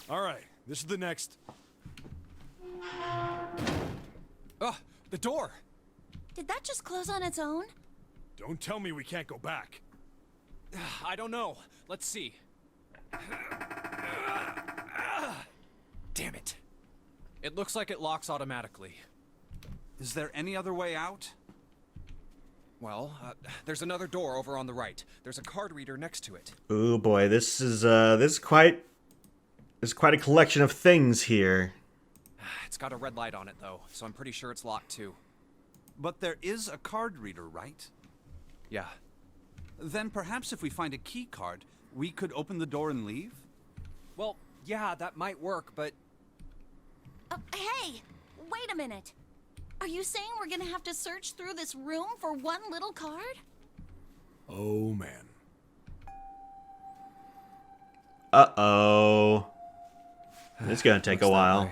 All right, this is the next. The door! Did that just close on its own? Don't tell me we can't go back. I don't know. Let's see. Damn it. It looks like it locks automatically. Is there any other way out? Well, there's another door over on the right. There's a card reader next to it. Ooh boy, this is quite a collection of things here. It's got a red light on it, though, so I'm pretty sure it's locked, too. But there is a card reader, right? Yeah. Then perhaps if we find a key card, we could open the door and leave? Well, yeah, that might work, but... Hey! Wait a minute! Are you saying we're gonna have to search through this room for one little card? Oh, man. Uh-oh. It's gonna take a while.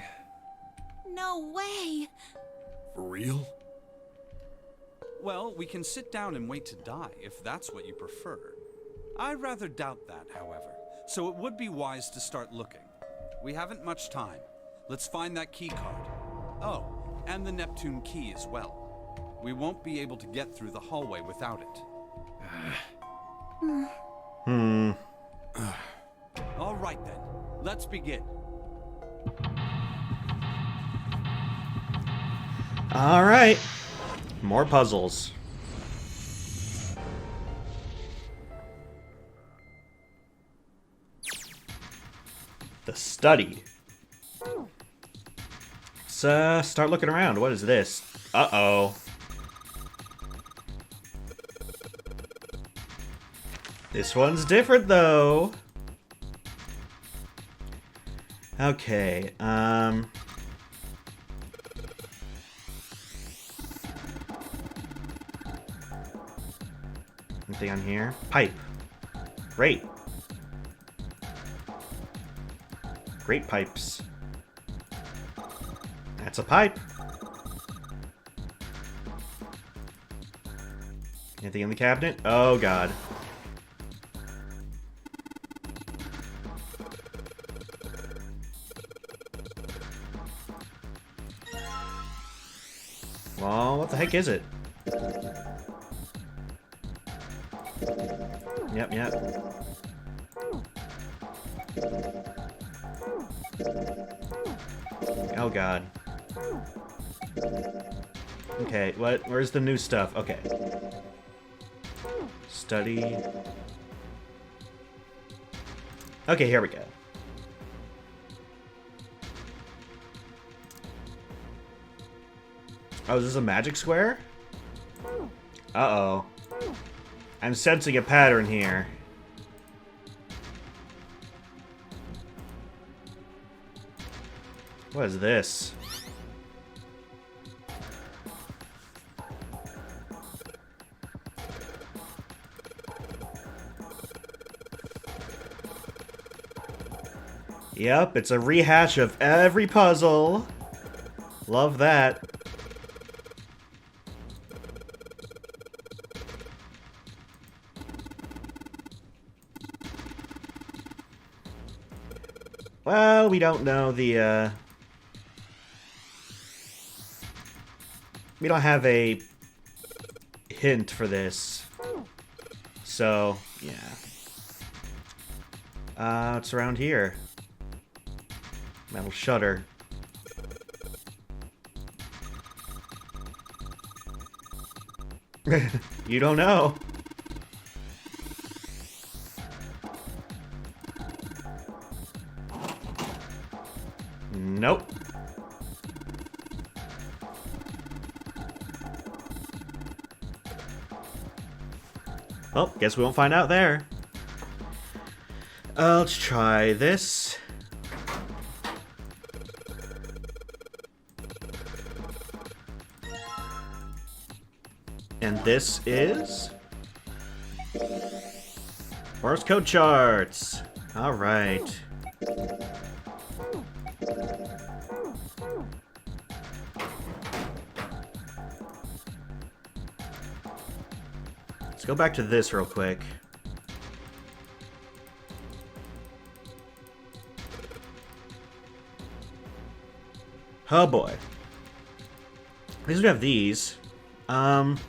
No way! For real? Well, we can sit down and wait to die, if that's what you prefer. I rather doubt that, however, so it would be wise to start looking. We haven't much time. Let's find that key card. Oh, and the Neptune key as well. We won't be able to get through the hallway without it. All right then, let's begin. All right. More puzzles. The study. Let's start looking around. What is this? Uh-oh. This one's different, though. Okay, anything on here? Pipe. Great. Great pipes. That's a pipe. Anything in the cabinet? Oh, God. Well, what the heck is it? Yep. Oh, God. Okay, what? Where's the new stuff? Okay. Study. Okay, here we go. Oh, is this a magic square? Uh-oh. I'm sensing a pattern here. What is this? Yep, it's a rehash of every puzzle. Love that. Well, we don't know the, we don't have a hint for this. So, yeah. It's around here. Metal shutter. You don't know. Nope. Well, guess we won't find out there. Let's try this. And this is... Morse code charts. All right. Let's go back to this real quick. Oh boy. At least we have these. Actually,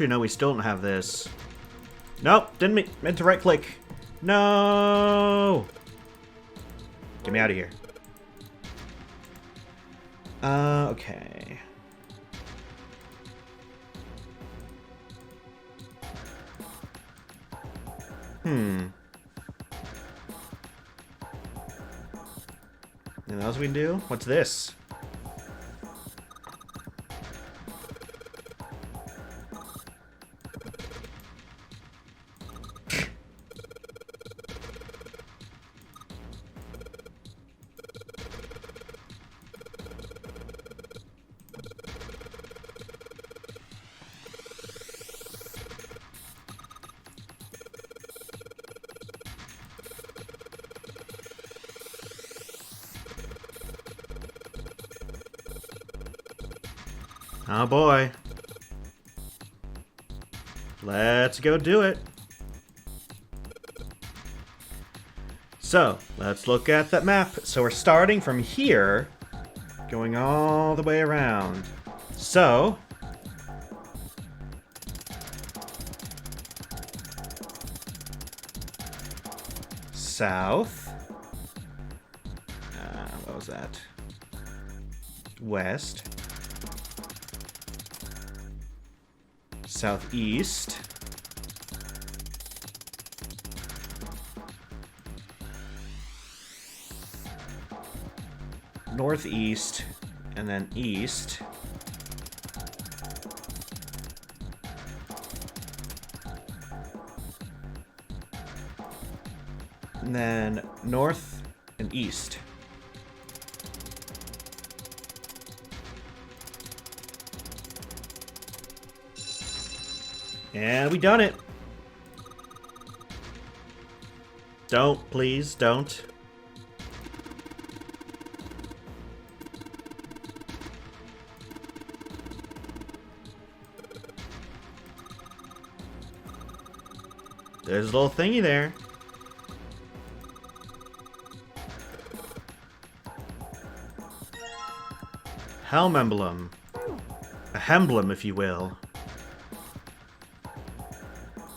no, we still don't have this. Nope, didn't meant to right click. No! Get me out of here. Okay. Anything else we can do? What's this? Oh boy. Let's go do it. So, let's look at that map. So we're starting from here, going all the way around. So, south. What was that? West. Southeast. Northeast, and then east. And then north and east. And we done it. Don't, please, don't. There's a little thingy there. Helm emblem. A hemblem, if you will.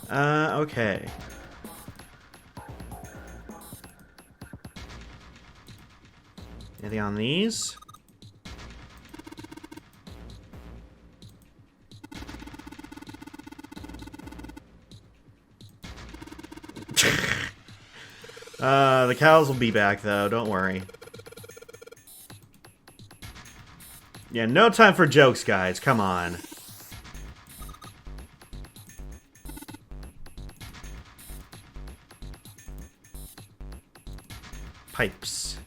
Okay. Anything on these? The cows will be back, though. Don't worry. Yeah, no time for jokes, guys. Come on. Pipes.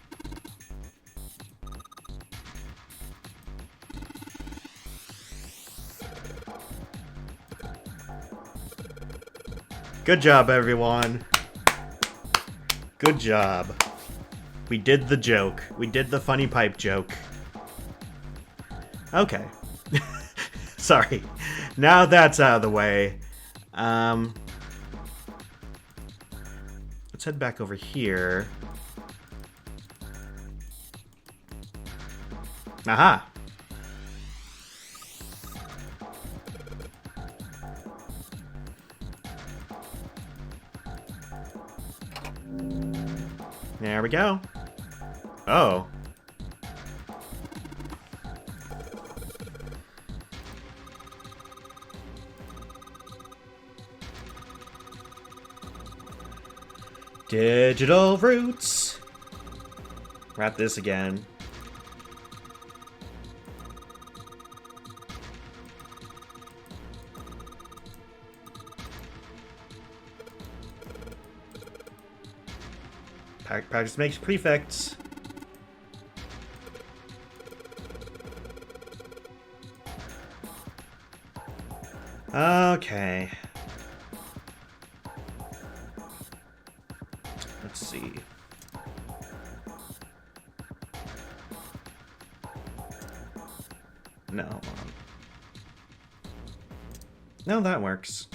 Good job, everyone. Good job. We did the joke. We did the funny pipe joke. Okay. Sorry. Now that's out of the way. Let's head back over here. Aha! There we go. Oh. Digital roots. We're at this again. Practice makes prefects. Okay. Let's see. No. No, that works.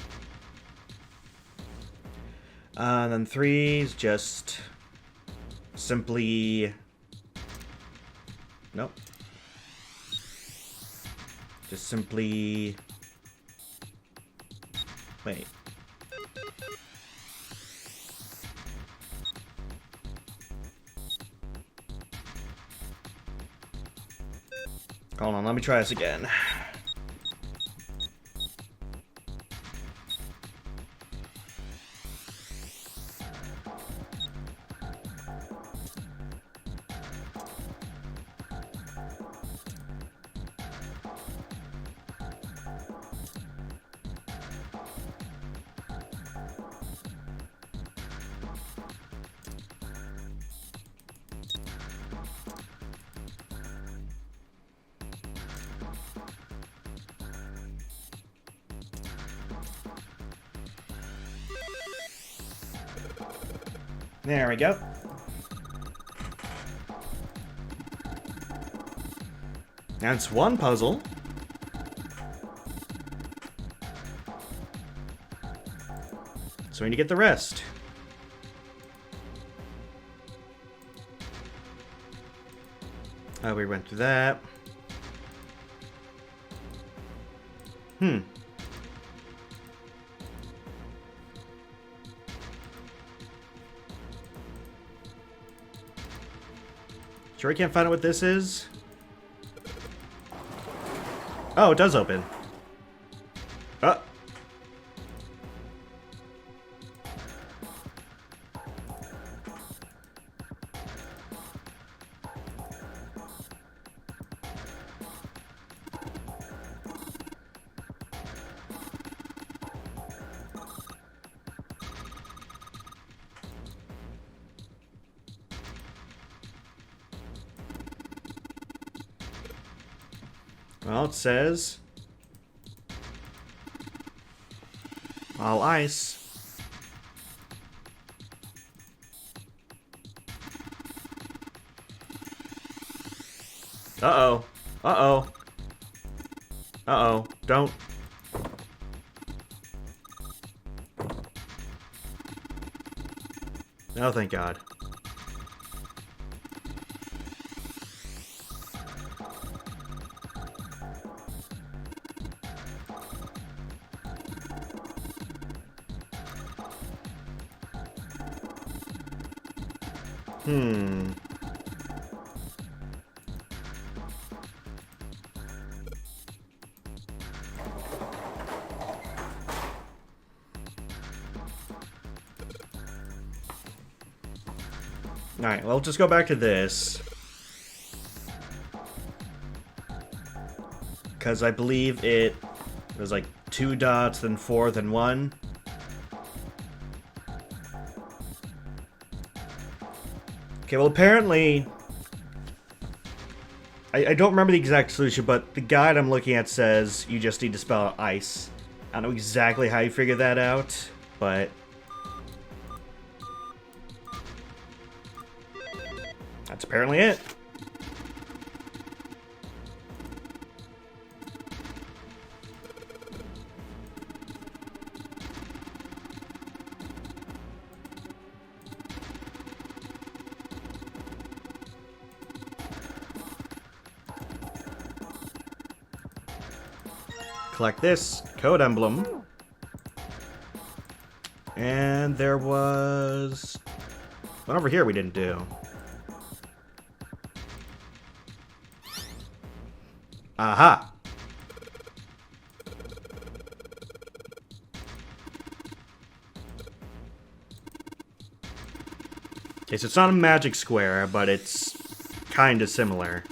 And then 3 is just simply Nope. Just simply... Wait. Hold on, let me try this again. There we go. That's one puzzle. So we need to get the rest. We went through that. Sure we can't find out what this is? Oh, it does open. Oh. Well, it says all ice. Uh-oh. Uh-oh. Uh-oh. Don't. Oh, thank God. Alright, well, just go back to this. Because I believe it was like 2 dots, then 4, then 1. Okay, well, apparently... I don't remember the exact solution, but the guide I'm looking at says you just need to spell out ice. I don't know exactly how you figure that out, but... that's apparently it. Collect this code emblem. And there was one over here we didn't do. Aha! Okay, so it's not a magic square, but it's kind of similar.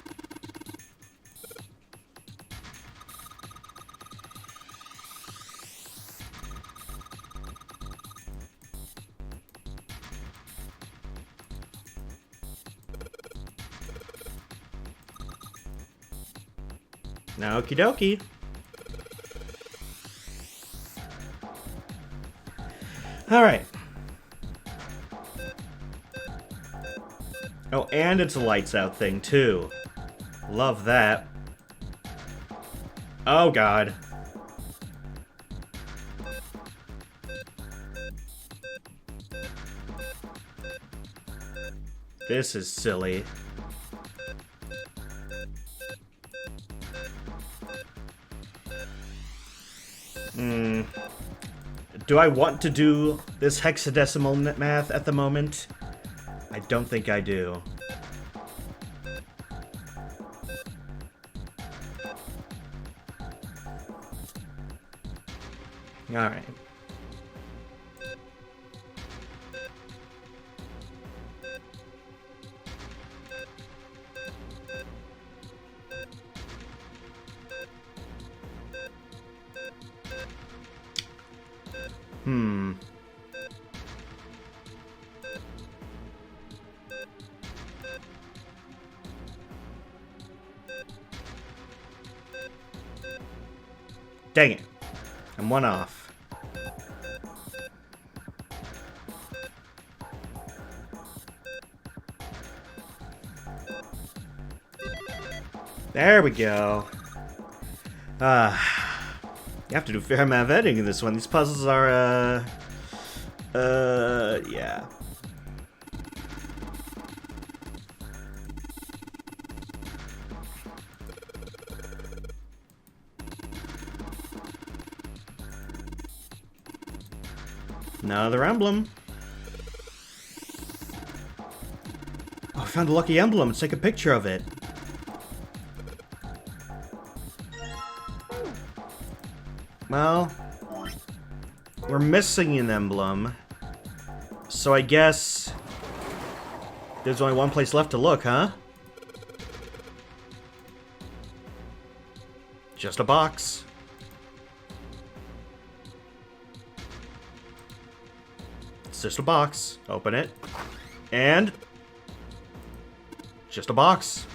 Okie dokie. Alright. Oh, and it's a lights out thing, too. Love that. Oh, God. This is silly. Do I want to do this hexadecimal math at the moment? I don't think I do. Alright. Dang it. I'm one off. There we go. You have to do a fair amount of editing in this one. These puzzles are, yeah. Another emblem. Oh, I found a lucky emblem. Let's take a picture of it. Well, we're missing an emblem. So I guess there's only one place left to look, huh? Just a box. It's just a box. Open it. And just a box.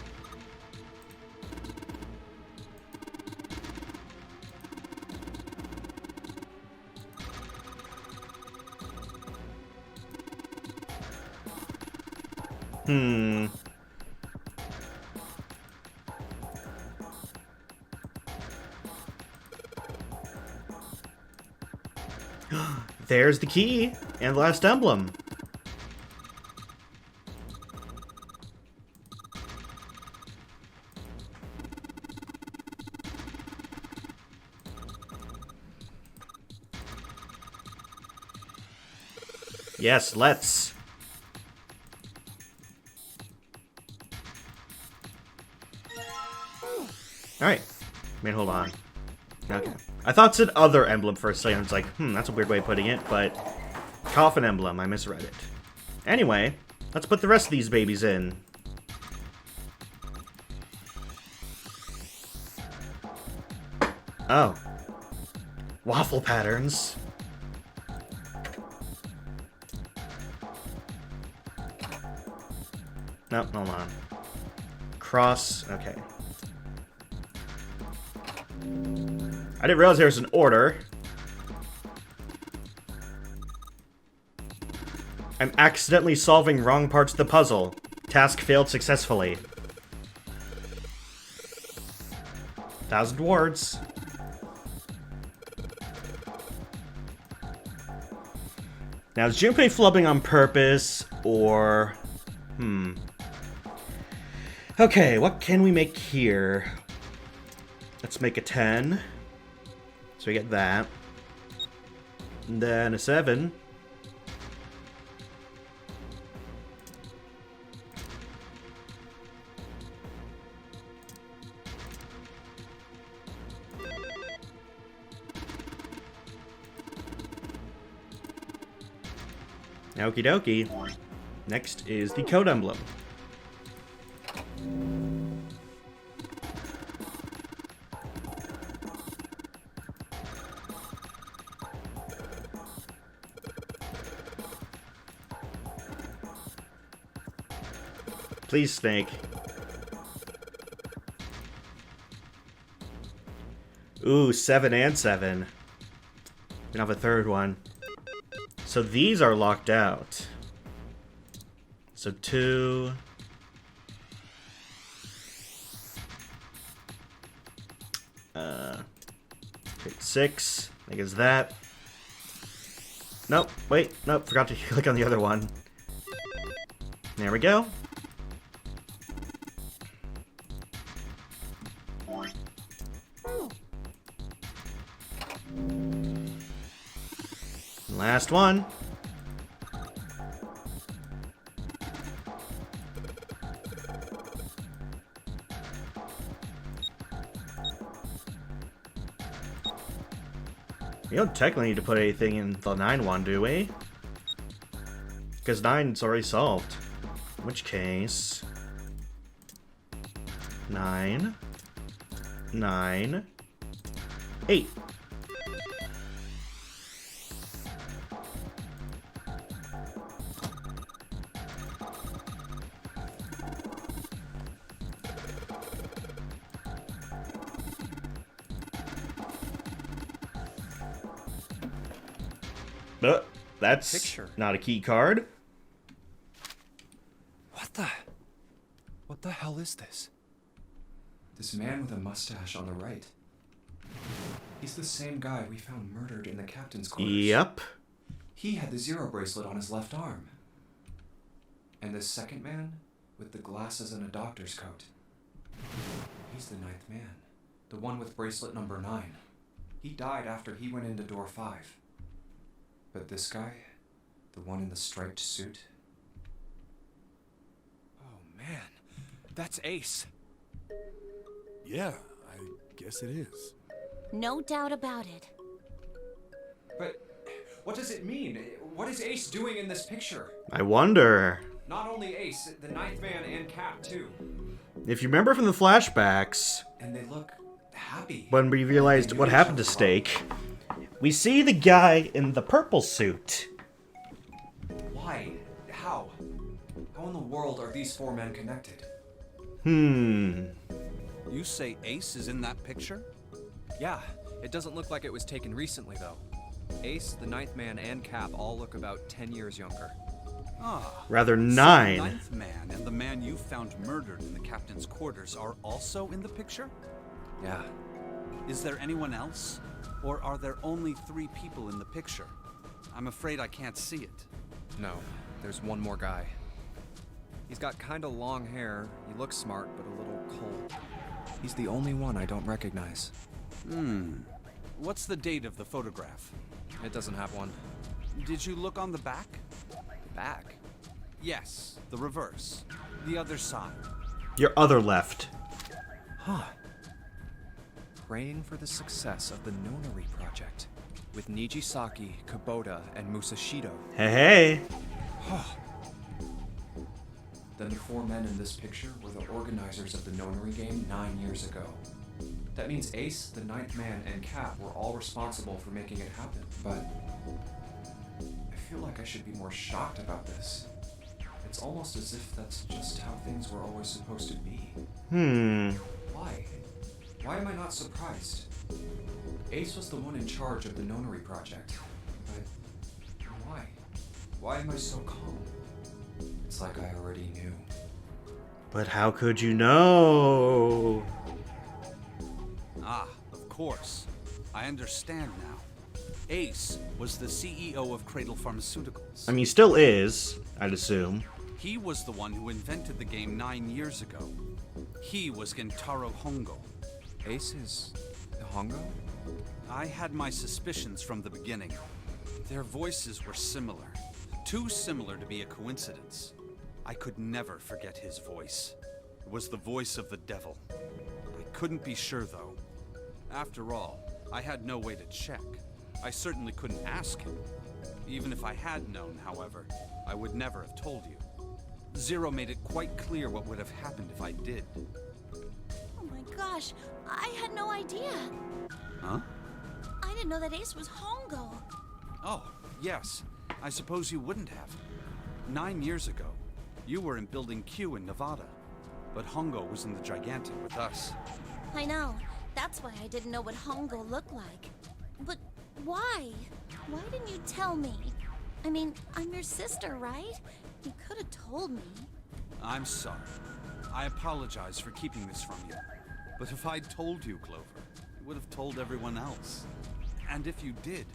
There's the key and the last emblem. Yes, let's. Alright. Wait, hold on. Okay. I thought it said other emblem for a second. I was like, that's a weird way of putting it, but coffin emblem, I misread it. Anyway, let's put the rest of these babies in. Oh. Waffle patterns. Nope, hold on. Cross, okay. I didn't realize there was an order. I'm accidentally solving wrong parts of the puzzle. Task failed successfully. 1,000 wards. Now, is Junpei flubbing on purpose, or... Okay, what can we make here? Let's make a 10. So we get that. And then a 7. Okie dokie. Next is the code emblem. Please, Snake. Ooh, 7 and 7. We can have a third one. So these are locked out. So 2. Okay, 6. I think it's that. Nope, wait, nope, forgot to click on the other one. There we go. Last one. We don't technically need to put anything in the 9 one, do we? Because 9's already solved. In which case... 9... 9... 8. That's Picture. not a key card. What the hell is this? This man with a mustache on the right. He's the same guy we found murdered in the captain's quarters. Yep. He had the zero bracelet on his left arm. And this second man with the glasses and a doctor's coat. He's the 9th man. The one with bracelet number 9. He died after he went into door 5. But this guy, the one in the striped suit. Oh man, that's Ace. Yeah, I guess it is. No doubt about it. But what does it mean? What is Ace doing in this picture? I wonder. Not only Ace, the 9th man and Cap too. If you remember from the flashbacks, And they look happy. when we realized what happened to Steak, we see the guy in the purple suit. Why? How? How in the world are these 4 men connected? You say Ace is in that picture? Yeah, it doesn't look like it was taken recently though. Ace, the 9th man, and Cap all look about 10 years younger. Rather, So the 9. 9th man and the man you found murdered in the captain's quarters are also in the picture? Yeah. Is there anyone else? Or are there only 3 people in the picture? I'm afraid I can't see it. No, there's one more guy. He's got kinda long hair, he looks smart, but a little cold. He's the only one I don't recognize. What's the date of the photograph? It doesn't have one. Did you look on the back? Back? Yes, the reverse. The other side. Your other left. Huh. Praying for the success of the Nonary project with Nijisaki, Kubota, and Musashido. Hey, hey. Then the 4 men in this picture were the organizers of the Nonary game 9 years ago. That means Ace, the 9th man, and Cap were all responsible for making it happen. But I feel like I should be more shocked about this. It's almost as if that's just how things were always supposed to be. Why? Why am I not surprised? Ace was the one in charge of the Nonary project. But why? Why am I so calm? It's like I already knew. But how could you know? Ah, of course. I understand now. Ace was the CEO of Cradle Pharmaceuticals. I mean, he still is, I'd assume. He was the one who invented the game 9 years ago. He was Gentaro Hongo. Ace is Hongo? I had my suspicions from the beginning. Their voices were similar. Too similar to be a coincidence. I could never forget his voice. It was the voice of the devil. I couldn't be sure, though. After all, I had no way to check. I certainly couldn't ask him. Even if I had known, however, I would never have told you. Zero made it quite clear what would have happened if I did. Oh my gosh, I had no idea. Huh? I didn't know that Ace was Hongo. Oh, yes. I suppose you wouldn't have. 9 years ago, you were in Building Q in Nevada, but Hongo was in the Gigantic with us. I know. That's why I didn't know what Hongo looked like. But why? Why didn't you tell me? I mean, I'm your sister, right? You could have told me. I'm sorry. I apologize for keeping this from you. But if I'd told you, Clover, you would have told everyone else. And if you did,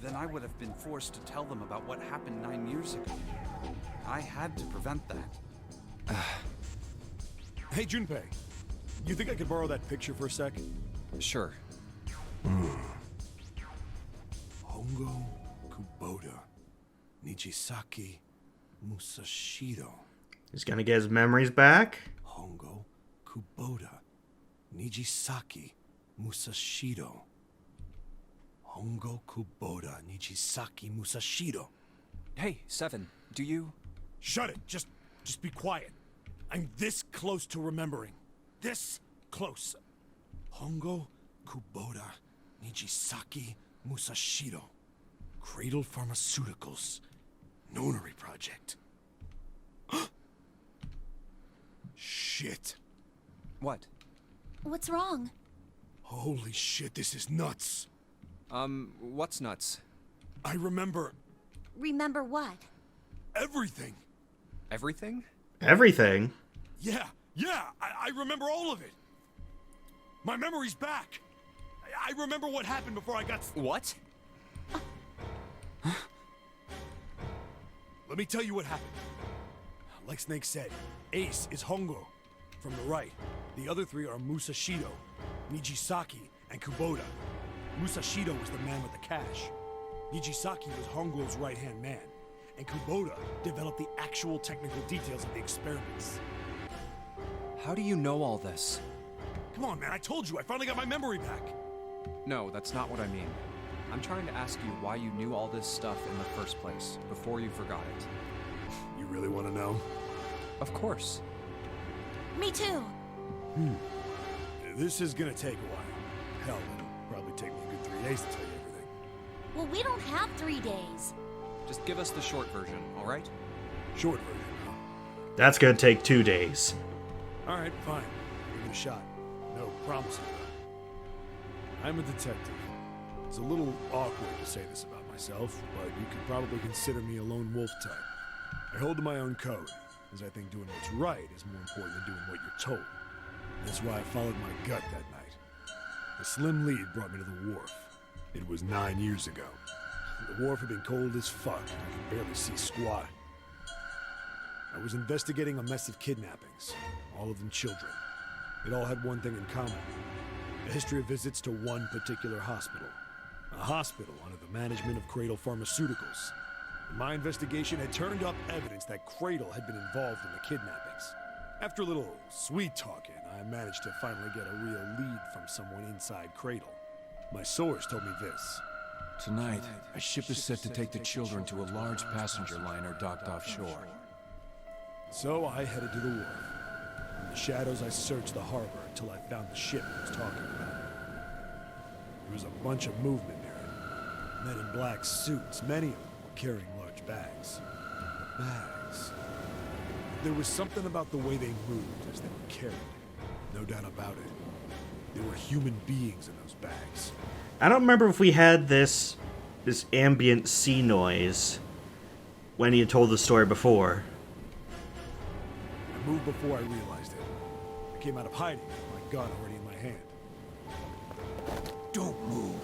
then I would have been forced to tell them about what happened 9 years ago. I had to prevent that. Hey, Junpei. You think I could borrow that picture for a sec? Sure. Hongo, Kubota, Nijisaki, Musashiro. He's gonna get his memories back. Hongo, Kubota, Nijisaki, Musashiro. Hongo, Kubota, Nijisaki, Musashiro. Hey, Seven, do you... Shut it! Just be quiet. I'm this close to remembering. This close. Hongo, Kubota, Nijisaki, Musashiro. Cradle Pharmaceuticals. Nonary Project. Shit. What? What's wrong? Holy shit, this is nuts. What's nuts? I remember Remember what? everything. Everything? Everything. Yeah, I remember all of it. My memory's back. I remember what happened before I got... What? Let me tell you what happened. Like Snake said, Ace is Hongo from the right. The other three are Musashido, Nijisaki, and Kubota. Musashido was the man with the cash. Nijisaki was Hongo's right-hand man. And Kubota developed the actual technical details of the experiments. How do you know all this? Come on, man, I told you, I finally got my memory back. No, that's not what I mean. I'm trying to ask you why you knew all this stuff in the first place, before you forgot it. You really want to know? Of course. Me too. This is gonna take a while. Hell, it'll probably take me a good 3 days to tell you everything. Well, we don't have 3 days. Just give us the short version, alright? Short version, huh? That's gonna take 2 days. All right, fine. Give it a shot. No promises, though. I'm a detective. It's a little awkward to say this about myself, but you could probably consider me a lone wolf type. I hold to my own code, as I think doing what's right is more important than doing what you're told. That's why I followed my gut that night. The slim lead brought me to the wharf. It was 9 years ago. The wharf had been cold as fuck, and I could barely see squat. I was investigating a mess of kidnappings, all of them children. It all had one thing in common: a history of visits to one particular hospital. A hospital under the management of Cradle Pharmaceuticals. And my investigation had turned up evidence that Cradle had been involved in the kidnappings. After a little sweet talking, I managed to finally get a real lead from someone inside Cradle. My source told me this. Tonight, a ship is set to take the children to a large passenger liner docked offshore. So I headed to the wharf. In the shadows, I searched the harbor until I found the ship I was talking about. There was a bunch of movement near it. Men in black suits, many of them were carrying large bags. Bags. There was something about the way they moved as they were carried. No doubt about it. There were human beings in those bags. I don't remember if we had this ambient sea noise when he had told the story before. I moved before I realized it. I came out of hiding with my gun already in my hand. Don't move.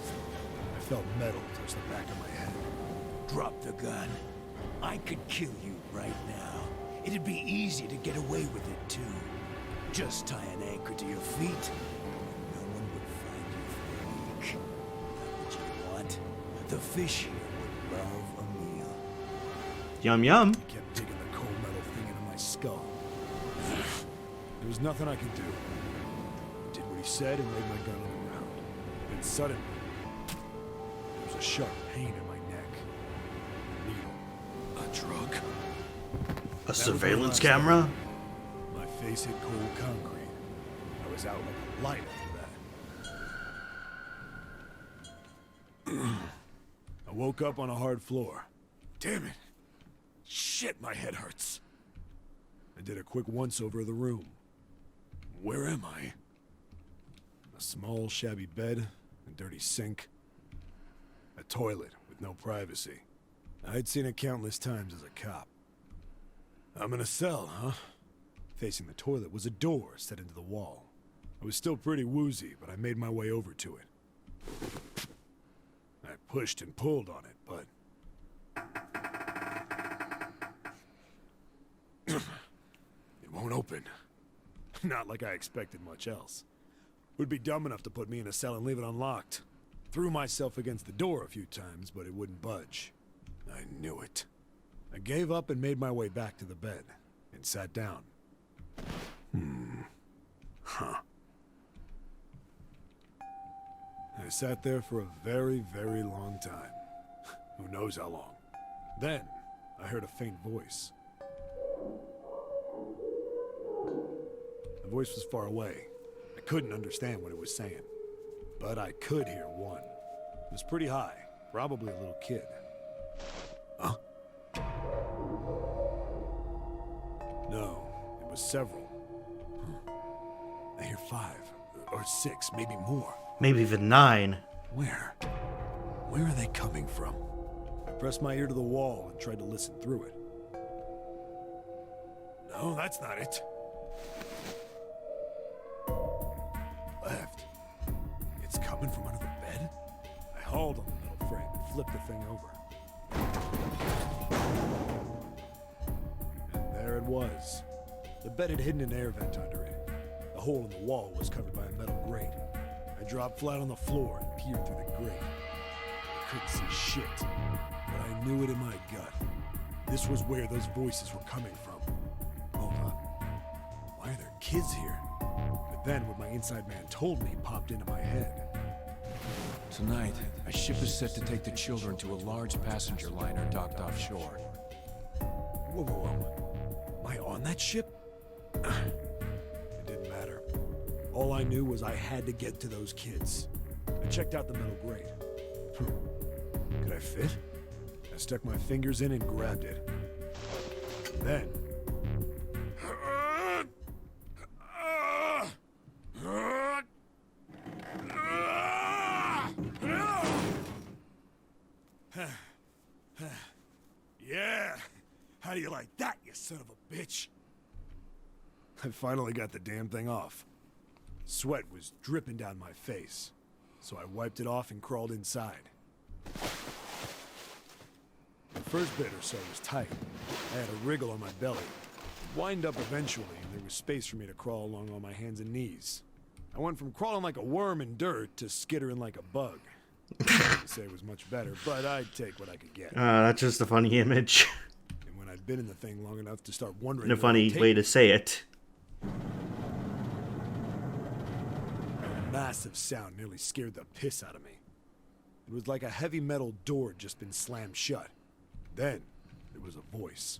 I felt metal touch the back of my head. Drop the gun. I could kill you right now. It'd be easy to get away with it, too. Just tie an anchor to your feet. No one would find you for a week. What you want? The fish here would love a meal. Yum yum. I kept digging the cold metal thing into my skull. There was nothing I could do. I did what he said and laid my gun on the ground. Then suddenly, there was a sharp pain in my neck. A needle. A drug. A surveillance camera? My face hit cold concrete. I was out like a light after that. I woke up on a hard floor. Damn it. Shit, my head hurts. I did a quick once-over of the room. Where am I? A small, shabby bed, a dirty sink, a toilet with no privacy. I'd seen it countless times as a cop. I'm in a cell, huh? Facing the toilet was a door set into the wall. I was still pretty woozy, but I made my way over to it. I pushed and pulled on it, but... it won't open. Not like I expected much else. Would be dumb enough to put me in a cell and leave it unlocked. Threw myself against the door a few times, but it wouldn't budge. I knew it. I gave up and made my way back to the bed and sat down. Huh. I sat there for a very, very long time. Who knows how long. Then, I heard a faint voice. The voice was far away. I couldn't understand what it was saying. But I could hear one. It was pretty high, probably a little kid. Huh? No, it was several. I hear 5 or 6, maybe more. Maybe even 9. Where? Where are they coming from? I pressed my ear to the wall and tried to listen through it. No, that's not it. Left. It's coming from under the bed? I hauled on the metal frame and flipped the thing over. And there it was. The bed had hidden an air vent under it. The hole in the wall was covered by a metal grate. I dropped flat on the floor and peered through the grate. I couldn't see shit, but I knew it in my gut. This was where those voices were coming from. Hold on. Why are there kids here? But then what my inside man told me popped into my head. Tonight, a ship is set to take the children to a large passenger liner docked offshore. Whoa, whoa, whoa. Am I on that ship? It didn't matter. All I knew was I had to get to those kids. I checked out the metal grate. Could I fit? I stuck my fingers in and grabbed it. And then... Yeah! How do you like that, you son of a bitch? I finally got the damn thing off. Sweat was dripping down my face, so I wiped it off and crawled inside. The first bit or so was tight. I had a wriggle on my belly. Wind up eventually, and there was space for me to crawl along on my hands and knees. I went from crawling like a worm in dirt to skittering like a bug. I wouldn't say it was much better, but I'd take what I could get. That's just a funny image. And when I'd been in the thing long enough to start wondering... And a funny way to say it. A massive sound nearly scared the piss out of me. It was like a heavy metal door had just been slammed shut. Then, there was a voice.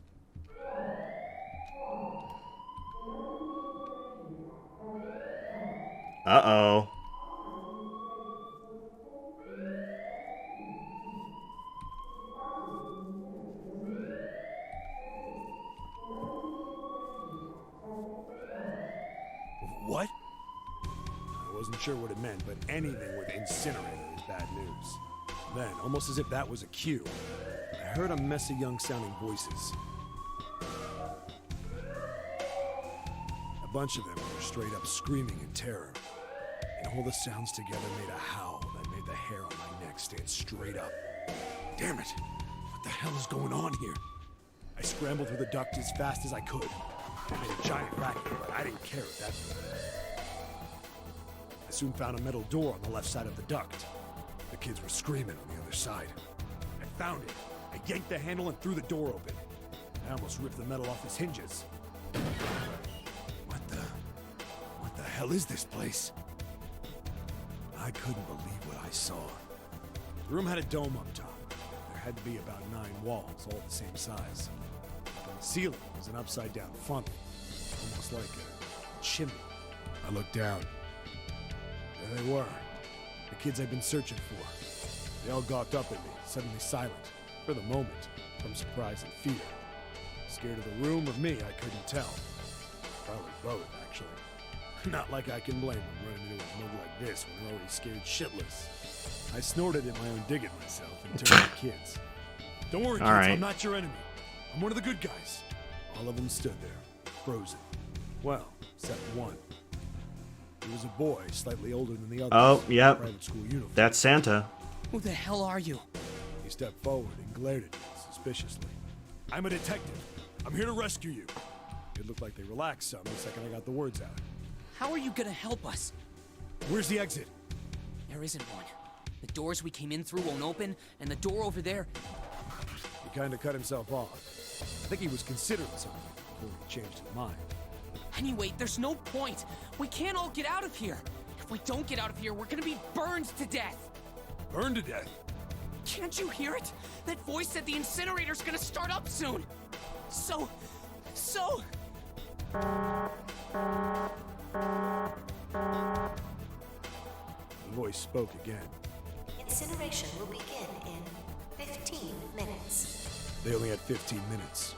Uh-oh. What? I wasn't sure what it meant, but anything with incinerator is bad news. Then, almost as if that was a cue, I heard a mess of young-sounding voices. A bunch of them were straight up screaming in terror. And all the sounds together made a howl that made the hair on my neck stand straight up. Damn it! What the hell is going on here? I scrambled through the duct as fast as I could. I made a giant racket, but I didn't care at that point. I soon found a metal door on the left side of the duct. The kids were screaming on the other side. I found it. I yanked the handle and threw the door open. I almost ripped the metal off its hinges. What the hell is this place? I couldn't believe what I saw. The room had a dome up top. There had to be about 9 walls, all the same size. On the ceiling was an upside-down funnel, almost like a chimney. I looked down. There they were, the kids I'd been searching for. They all gawked up at me, suddenly silent, for the moment, from surprise and fear. Scared of the room or me, I couldn't tell. Probably both, actually. Not like I can blame them running into a mug like this when they're already scared shitless. I snorted at my own dig at myself and turned to the kids. Don't worry, kids, All right. I'm not your enemy. I'm one of the good guys. All of them stood there, frozen. Well, except one. He was a boy, slightly older than the others. Oh, yep. Private school uniform. That's Santa. Who the hell are you? He stepped forward and glared at me suspiciously. I'm a detective. I'm here to rescue you. It looked like they relaxed some the second I got the words out. How are you gonna help us? Where's the exit? There isn't one. The doors we came in through won't open, and the door over there... kinda cut himself off. I think he was considering something before he changed his mind. Anyway, there's no point. We can't all get out of here. If we don't get out of here, we're gonna be burned to death. Burned to death? Can't you hear it? That voice said the incinerator's gonna start up soon. So... The voice spoke again. Incineration will begin in 15 minutes. They only had 15 minutes.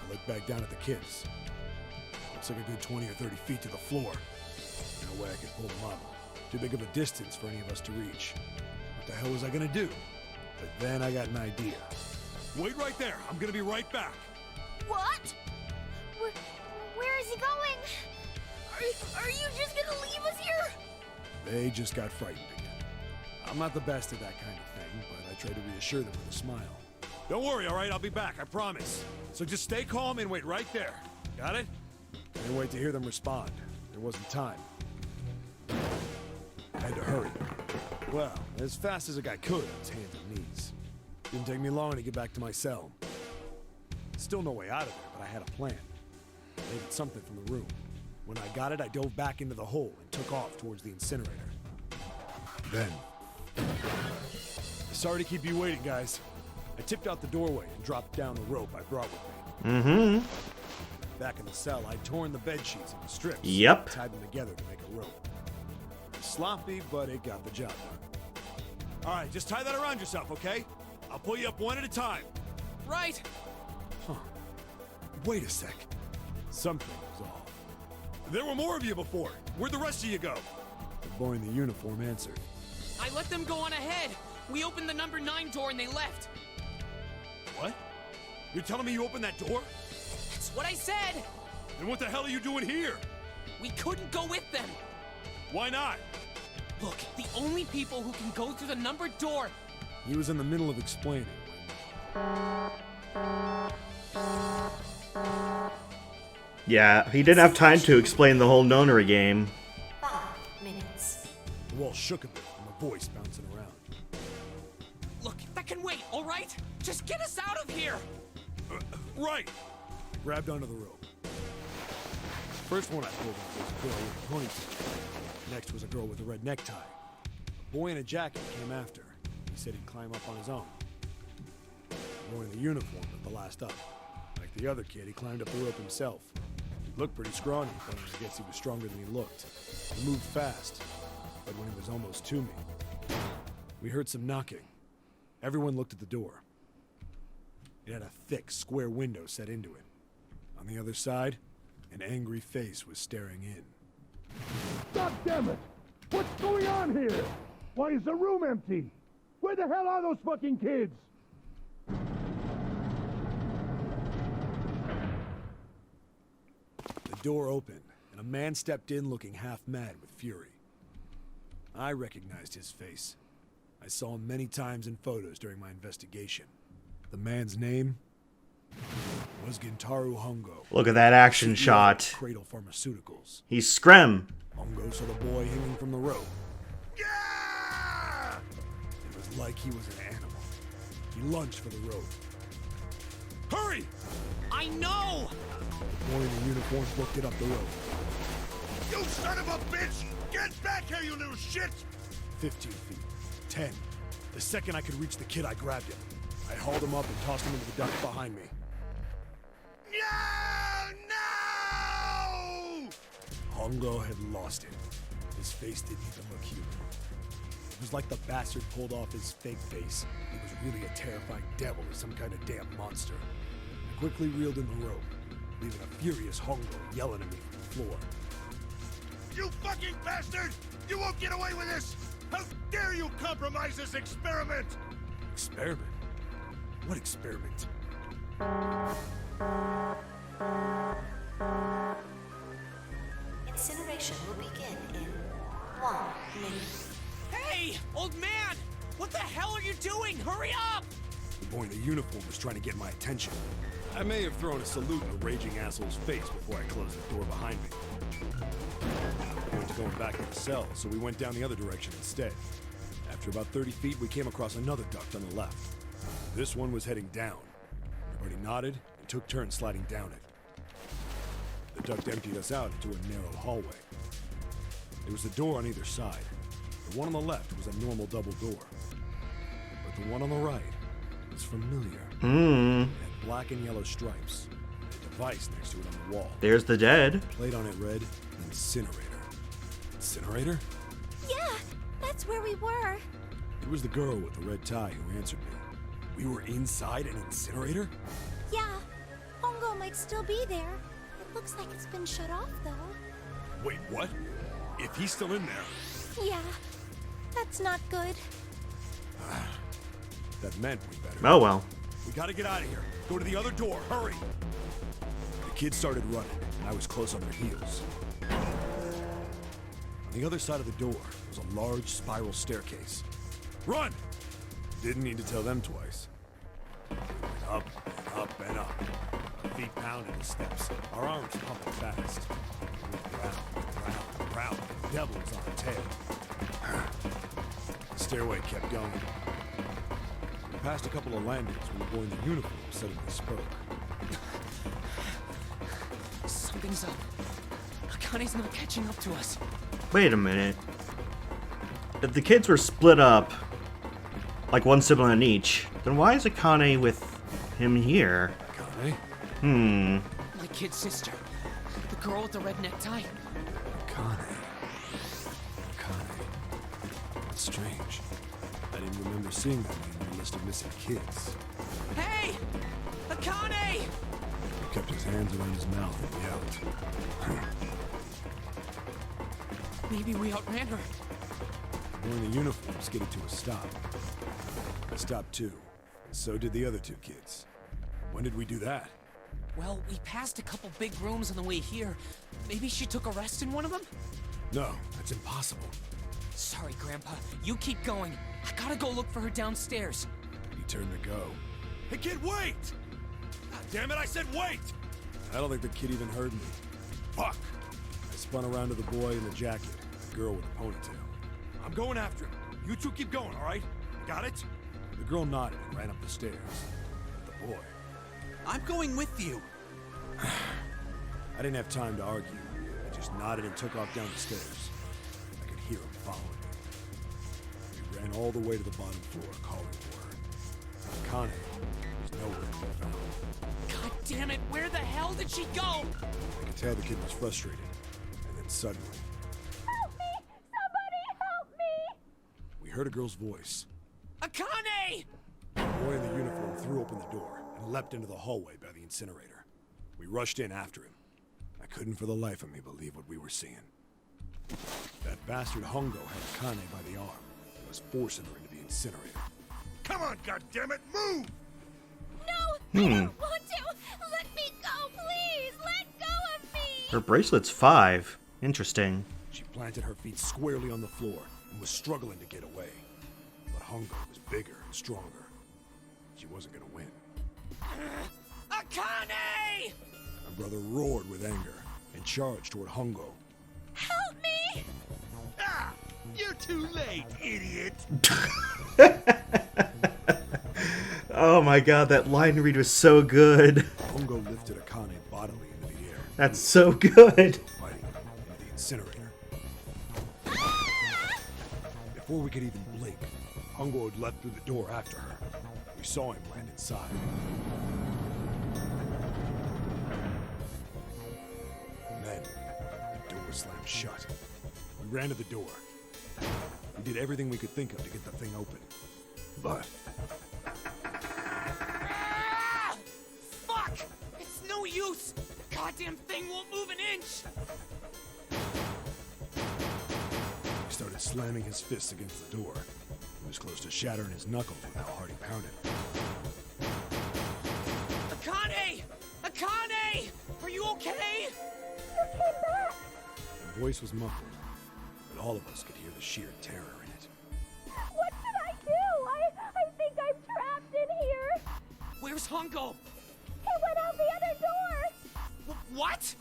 I looked back down at the kids. Looks like a good 20 or 30 feet to the floor. No way I could pull them up. Too big of a distance for any of us to reach. What the hell was I gonna do? But then I got an idea. Wait right there. I'm gonna be right back. What? Where is he going? Are you just gonna leave us here? They just got frightened again. I'm not the best at that kind of thing, but I try to reassure them with a smile. Don't worry, all right? I'll be back, I promise. So just stay calm and wait right there. Got it? I didn't wait to hear them respond. There wasn't time. I had to hurry. Well, as fast as a guy could on his hands and knees. Didn't take me long to get back to my cell. Still no way out of there, but I had a plan. I needed something from the room. When I got it, I dove back into the hole and took off towards the incinerator. Then... Sorry to keep you waiting, guys. I tipped out the doorway and dropped down the rope I brought with me. Mm-hmm. Back in the cell, I'd torn the bed sheets into strips. Yep. And tied them together to make a rope. It was sloppy, but it got the job done. All right, just tie that around yourself, okay? I'll pull you up one at a time. Right. Huh. Wait a sec. Something was off. There were more of you before. Where'd the rest of you go? The boy in the uniform answered. I let them go on ahead. We opened the number 9 door and they left. What? You're telling me you opened that door? That's what I said. Then what the hell are you doing here? We couldn't go with them. Why not? Look, the only people who can go through the numbered door... He was in the middle of explaining Yeah, he didn't have time to explain the whole nonary game. 5 minutes. the wall shook a bit and a voice bouncing around. Look, that can wait, all right? Just get us out of here! Right! I grabbed onto the rope. First one I pulled up was a girl with a ponytail. Next was a girl with a red necktie. A boy in a jacket came after. He said he'd climb up on his own. The boy in the uniform was the last up. Like the other kid, he climbed up the rope himself. He looked pretty scrawny, but I guess he was stronger than he looked. He moved fast, but when he was almost to me, we heard some knocking. Everyone looked at the door. It had a thick, square window set into it. On the other side, an angry face was staring in. God damn it! What's going on here? Why is the room empty? Where the hell are those fucking kids? The door opened, and a man stepped in looking half mad with fury. I recognized his face. I saw him many times in photos during my investigation. The man's name was Gintaru Hongo. Look at that action CEO shot. of Cradle Pharmaceuticals. He's Screm. Hongo saw the boy hanging from the rope. Yeah! It was like he was an animal. He lunged for the rope. Hurry! I know! The boy in the uniform booked it up the rope. You son of a bitch! Get back here, you little shit! 15 feet. 10. The second I could reach the kid, I grabbed him. I hauled him up and tossed him into the duct behind me. No! Hongo had lost it. His face didn't even look human. It was like the bastard pulled off his fake face. He was really a terrifying devil or some kind of damn monster. I quickly reeled in the rope, leaving a furious Hongo yelling at me from the floor. You fucking bastard! You won't get away with this! How dare you compromise this experiment! Experiment? What experiment? Incineration will begin in 1 minute. Hey, old man! What the hell are you doing? Hurry up! The boy in the uniform was trying to get my attention. I may have thrown a salute in the raging asshole's face before I closed the door behind me. I went to going back to the cell, so we went down the other direction instead. After about 30 feet, we came across another duct on the left. This one was heading down. Everybody nodded and took turns sliding down it. The duct emptied us out into a narrow hallway. There was a door on either side. The one on the left was a normal double door. But the one on the right was familiar. It had black and yellow stripes. And a device next to it on the wall. There's the dead. The plate on it read, Incinerator. Incinerator? Yeah, that's where we were. It was the girl with the red tie who answered me. We were inside an incinerator? Yeah, Hongo might still be there. It looks like it's been shut off, though. Wait, what? If he's still in there... Yeah, that's not good. That meant we better... Oh well. We gotta get out of here. Go to the other door, hurry! The kids started running, and I was close on their heels. On the other side of the door was a large spiral staircase. Run! Didn't need to tell them twice. We went up and up and up. Our feet pounded the steps, our arms pumping fast. We went round and round and round. The devil was on our tail. The stairway kept going. We passed a couple of landings when the boy in the uniform suddenly spoke. Something's up. Akane's not catching up to us. Wait a minute. If the kids were split up, like one sibling on each, then why is Akane with him here? Akane? My kid sister. The girl with the red necktie. Akane. That's strange. I didn't remember seeing that name on the list of missing kids. Hey! Akane! He kept his hands around his mouth and yelled. Maybe we outran her. The boy in the uniform skidded to a stop. I stopped too, and so did the other two kids. When did we do that? Well, we passed a couple big rooms on the way here. Maybe she took a rest in one of them? No, that's impossible. Sorry, Grandpa. You keep going. I gotta go look for her downstairs. He turned to go. Hey kid, wait! God damn it, I said wait! I don't think the kid even heard me. Fuck! I spun around to the boy in the jacket, the girl with the ponytail. I'm going after him. You two keep going, alright? Got it? The girl nodded and ran up the stairs. But the boy... I'm going with you. I didn't have time to argue. I just nodded and took off down the stairs. I could hear him following me. We ran all the way to the bottom floor, calling for her. Akane was nowhere to be found. God damn it, where the hell did she go? I could tell the kid was frustrated. And then suddenly... Help me! Somebody help me! we heard a girl's voice. Akane! The boy in the uniform threw open the door and leapt into the hallway by the incinerator. We rushed in after him. I couldn't for the life of me believe what we were seeing. That bastard Hongo had Akane by the arm and was forcing her into the incinerator. Come on, goddammit, move! No, I don't want to! Let me go, please! Let go of me! Her bracelet's 5. Interesting. She planted her feet squarely on the floor and was struggling to get away. But Hongo was bigger and stronger. She wasn't gonna win. Akane! My brother roared with anger and charged toward Hongo. Help me! Ah! You're too late, idiot! Oh my god, that line read was so good. Hongo lifted Akane bodily into the air, That's so good. fighting her into the incinerator. Before we could even blink, Hongo had leapt through the door after her. We saw him land inside. Then, the door slammed shut. We ran to the door. We did everything we could think of to get the thing open. But Ah! Fuck! It's no use! Goddamn thing won't move an inch! he started slamming his fists against the door. He was close to shattering his knuckles with how hard he pounded. Akane! Akane! Are you okay? The voice was muffled, but all of us could hear the sheer terror in it. What should I do? I think I'm trapped in here! Where's Hongo? He went out the other door! What?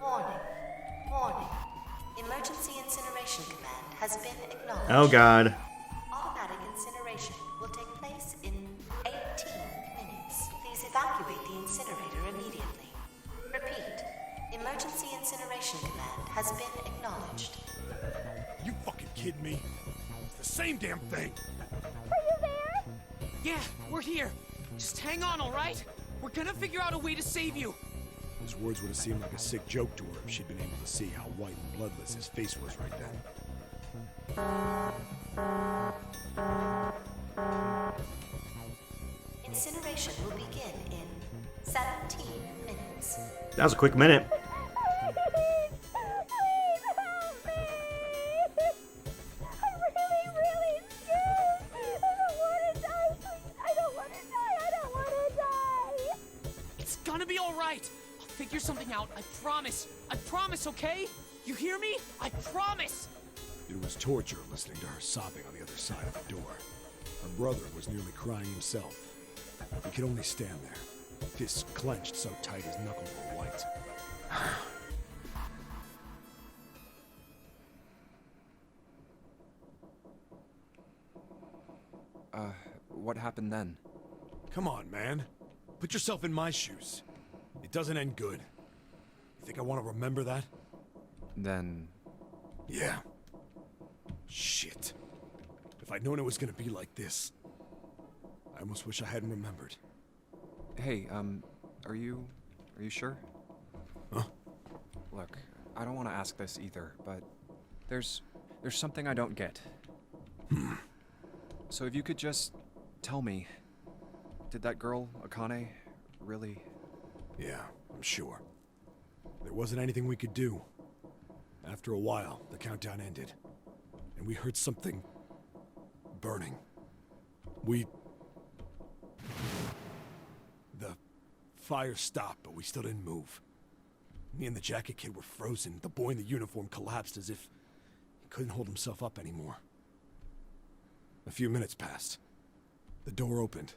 Warning. Warning. Emergency incineration command has been acknowledged. Oh god. Automatic incineration will take place in 18 minutes. Please Evacuate the incinerator immediately. Repeat. Emergency Incineration Command has been acknowledged. You fucking kidding me? It's the same damn thing. Yeah, we're here. Just hang on, all right? We're gonna figure out a way to save you. His words would have seemed like a sick joke to her if she'd been able to see how white and bloodless his face was right then. Incineration will begin in 17 minutes. That was a quick minute. It's gonna be all right. I'll figure something out. I promise. I promise, okay? You hear me? I promise. It was torture listening to her sobbing on the other side of the door. Her brother was nearly crying himself. He could only stand there, fists clenched so tight his knuckles were white. What happened then? Come on, man. Put yourself in my shoes. It doesn't end good. You think I want to remember that? Then... Yeah. Shit. If I'd known it was gonna be like this, I almost wish I hadn't remembered. Hey, are you sure? Huh? Look, I don't want to ask this either, but there's something I don't get. So if you could just tell me, did that girl, Akane, really... Yeah, I'm sure. There wasn't anything we could do. After a while, the countdown ended, and we heard something burning. The fire stopped, but we still didn't move. Me and the jacket kid were frozen. The boy in the uniform collapsed as if he couldn't hold himself up anymore. A few minutes passed. The door opened.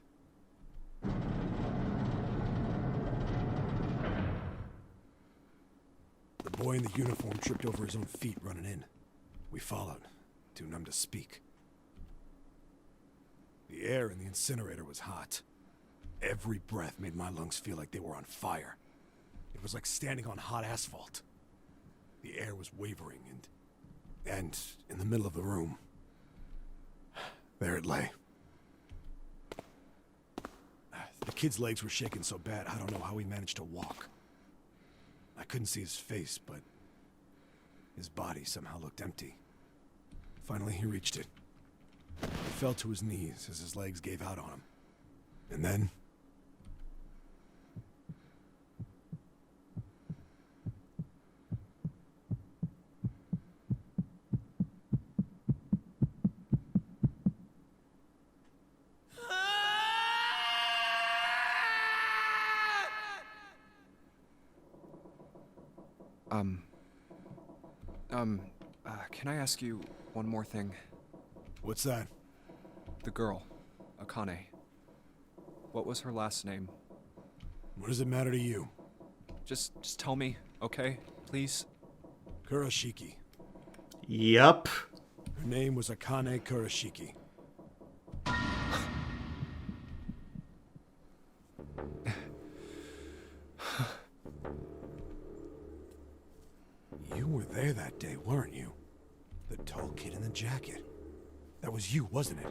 The boy in the uniform tripped over his own feet running in. We followed, too numb to speak. The air in the incinerator was hot. Every breath made my lungs feel like they were on fire. It was like standing on hot asphalt. The air was wavering, and in the middle of the room, there it lay. The kid's legs were shaking so bad, I don't know how he managed to walk. I couldn't see his face, but his body somehow looked empty. Finally, he reached it. He fell to his knees as his legs gave out on him. And then... can I ask you one more thing? What's that? The girl, Akane. What was her last name? What does it matter to you? Just tell me, okay? Please? Kurashiki. Yup. Her name was Akane Kurashiki. You were there that day, weren't you? The tall kid in the jacket. That was you, wasn't it?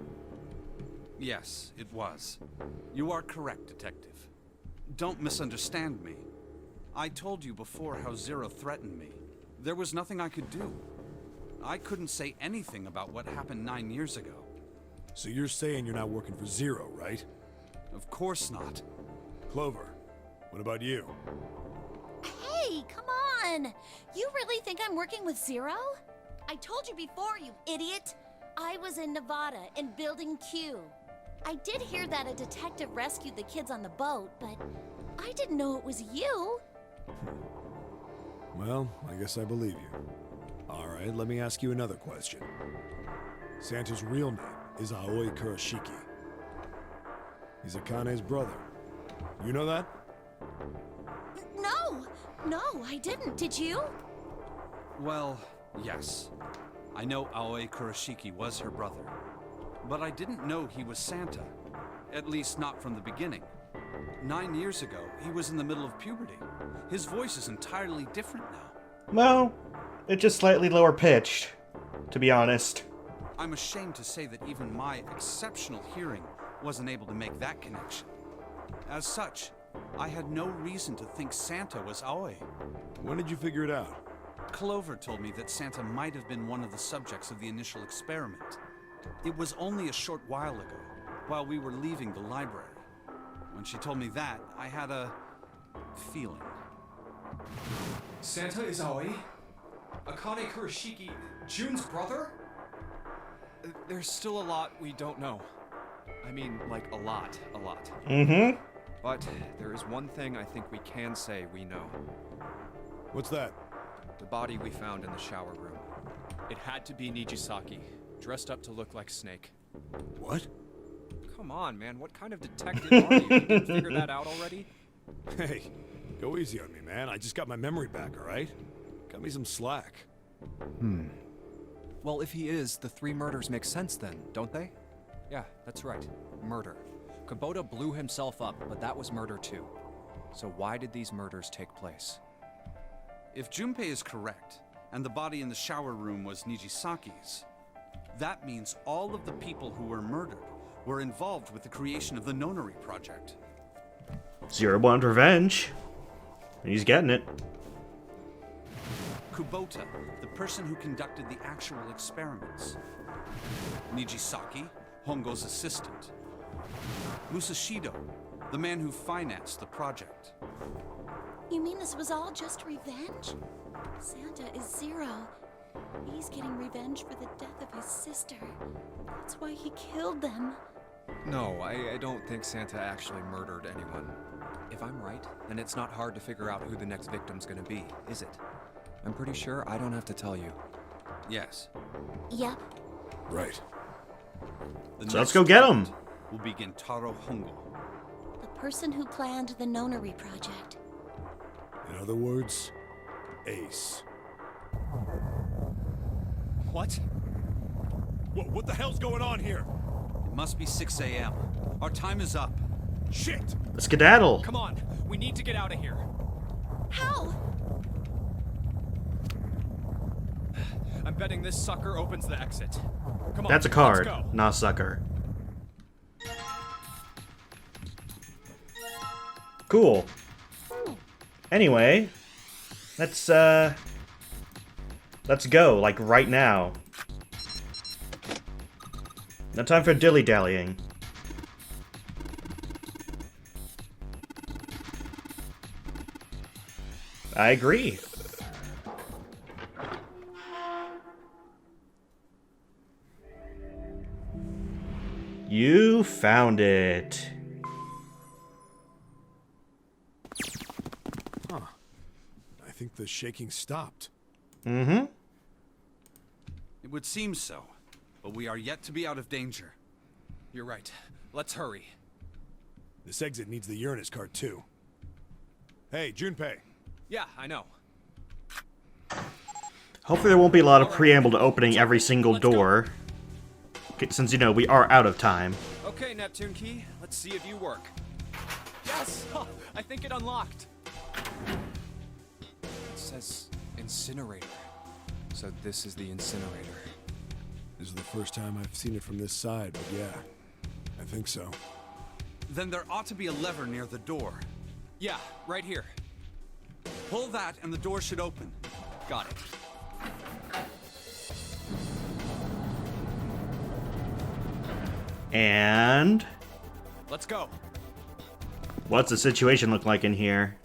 Yes, it was. You are correct, Detective. Don't misunderstand me. I told you before how Zero threatened me. There was nothing I could do. I couldn't say anything about what happened 9 years ago. So you're saying you're not working for Zero, right? Of course not. Clover, what about you? Hey, come on! You really think I'm working with Zero? I told you before, you idiot! I was in Nevada, in Building Q. I did hear that a detective rescued the kids on the boat, but I didn't know it was you. Well, I guess I believe you. Alright, let me ask you another question. Santa's real name is Aoi Kurashiki. He's Akane's brother. You know that? No, I didn't. Did you? Well, yes. I know Aoi Kurashiki was her brother. But I didn't know he was Santa. At least not from the beginning. 9 years ago, he was in the middle of puberty. His voice is entirely different now. Well, it's just slightly lower pitched, to be honest. I'm ashamed to say that even my exceptional hearing wasn't able to make that connection. As such, I had no reason to think Santa was Aoi. When did you figure it out? Clover told me that Santa might have been one of the subjects of the initial experiment. It was only a short while ago, while we were leaving the library. When she told me that, I had a feeling. Santa is Aoi? Akane Kurashiki, June's brother? There's still a lot we don't know. I mean, like, a lot. Mm-hmm. But there is one thing I think we can say we know. What's that? The body we found in the shower room. It had to be Nijisaki, dressed up to look like Snake. What? Come on, man, what kind of detective are you? You didn't figure that out already? Hey, go easy on me, man. I just got my memory back, all right? Cut me some slack. Well, if he is, the 3 murders make sense then, don't they? Yeah, that's right. Murder. Kubota blew himself up, but that was murder too. So why did these murders take place? If Junpei is correct, and the body in the shower room was Nijisaki's, that means all of the people who were murdered were involved with the creation of the Nonary project. Zero wanted revenge. And he's getting it. Kubota, the person who conducted the actual experiments. Nijisaki, Hongo's assistant. Musashido, the man who financed the project. You mean this was all just revenge? Santa is Zero. He's getting revenge for the death of his sister. That's why he killed them. No, I don't think Santa actually murdered anyone. If I'm right, then it's not hard to figure out who the next victim's gonna be, is it? I'm pretty sure I don't have to tell you. Yes. Yep. Right. The So let's next go get him. target will be Gentaro Hongo. The person who planned the Nonary project. In other words, Ace. What? What the hell's going on here? It must be 6 a.m. Our time is up. Shit! Skedaddle. Come on, we need to get out of here. How? I'm betting this sucker opens the exit. Come on, That's a card, let's go. not a sucker. Cool. Anyway, let's go, like right now. No time for dilly-dallying. I agree. You found it. Huh. I think the shaking stopped. Mm-hmm. It would seem so, but we are yet to be out of danger. You're right. Let's hurry. This exit needs the Uranus card, too. Hey, Junpei. Yeah, I know. Hopefully there won't be a lot of preamble to opening every single door. Okay, since, you know, we are out of time. Okay, Neptune Key, let's see if you work. Yes! I think it unlocked. It says incinerator. So this is the incinerator. This is the first time I've seen it from this side, but yeah, I think so. Then there ought to be a lever near the door. Yeah, right here. Pull that and the door should open. Got it. And Let's go. what's the situation look like in here?